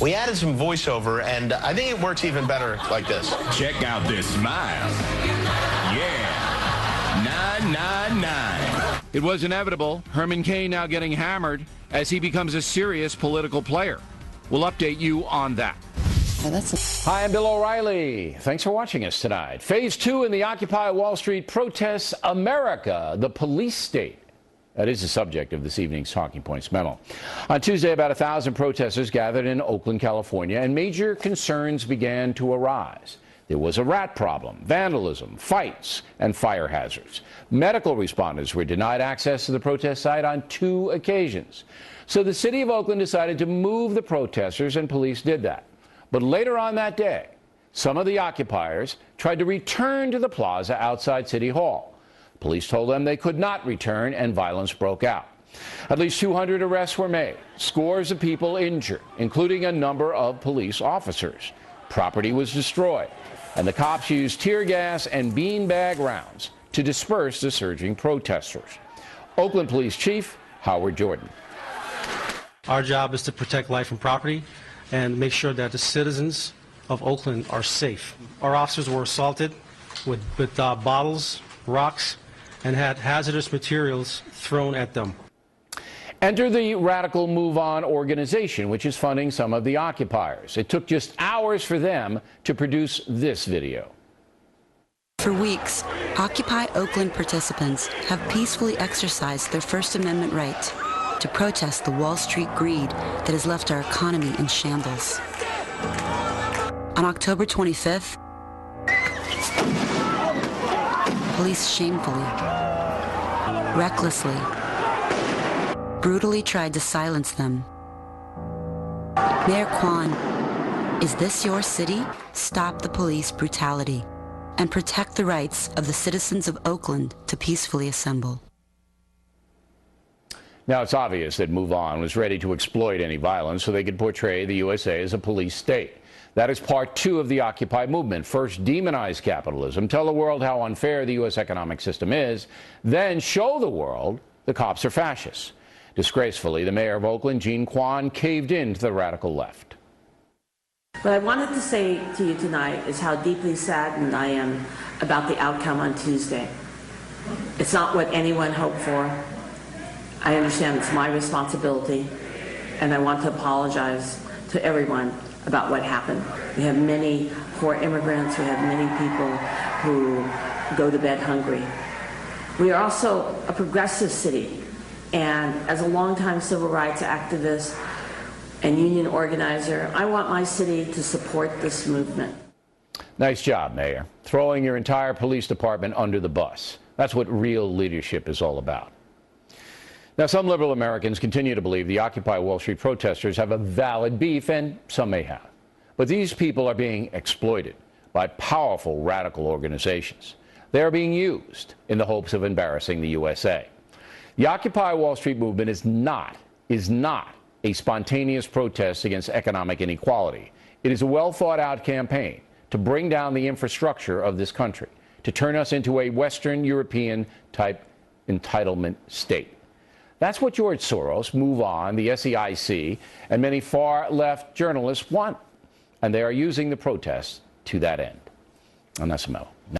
We added some voiceover, and I think it works even better like this. Check out this smile. Yeah. 999. It was inevitable. Herman Cain now getting hammered as he becomes a serious political player. We'll update you on that. Hi, I'm Bill O'Reilly. Thanks for watching us tonight. Phase 2 in the Occupy Wall Street protests, America, the police state. That is the subject of this evening's Talking Points memo. On Tuesday, about 1,000 protesters gathered in Oakland, California, and major concerns began to arise. There was a rat problem, vandalism, fights, and fire hazards. Medical responders were denied access to the protest site on 2 occasions. So the city of Oakland decided to move the protesters, and police did that. But later on that day, some of the occupiers tried to return to the plaza outside City Hall. Police told them they could not return, and violence broke out. At least 200 arrests were made, scores of people injured, including a number of police officers. Property was destroyed, and the cops used tear gas and beanbag rounds to disperse the surging protesters. Oakland Police Chief Howard Jordan. Our job is to protect life and property and make sure that the citizens of Oakland are safe. Our officers were assaulted with bottles, rocks, and had hazardous materials thrown at them. Enter the Radical Move On organization, which is funding some of the occupiers. It took just hours for them to produce this video. For weeks, Occupy Oakland participants have peacefully exercised their First Amendment right to protest the Wall Street greed that has left our economy in shambles. On October 25th, police shamefully, recklessly, brutally tried to silence them. Mayor Kwan, is this your city? Stop the police brutality and protect the rights of the citizens of Oakland to peacefully assemble. Now, it's obvious that Move On was ready to exploit any violence so they could portray the USA as a police state. That is part 2 of the Occupy movement. First, demonize capitalism, tell the world how unfair the U.S. economic system is, then show the world the cops are fascists. Disgracefully, the mayor of Oakland, Jean Kwan, caved in to the radical left. What I wanted to say to you tonight is how deeply saddened I am about the outcome on Tuesday. It's not what anyone hoped for. I understand it's my responsibility, and I want to apologize to everyone about what happened. We have many poor immigrants, we have many people who go to bed hungry. We are also a progressive city, and as a longtime civil rights activist and union organizer, I want my city to support this movement. Nice job, Mayor. Throwing your entire police department under the bus. That's what real leadership is all about. Now, some liberal Americans continue to believe the Occupy Wall Street protesters have a valid beef, and some may have. But these people are being exploited by powerful radical organizations. They are being used in the hopes of embarrassing the USA. The Occupy Wall Street movement is not a spontaneous protest against economic inequality. It is a well-thought-out campaign to bring down the infrastructure of this country, to turn us into a Western European-type entitlement state. That's what George Soros, Move On, the SEIC, and many far-left journalists want. And they are using the protests to that end. And that's a memo.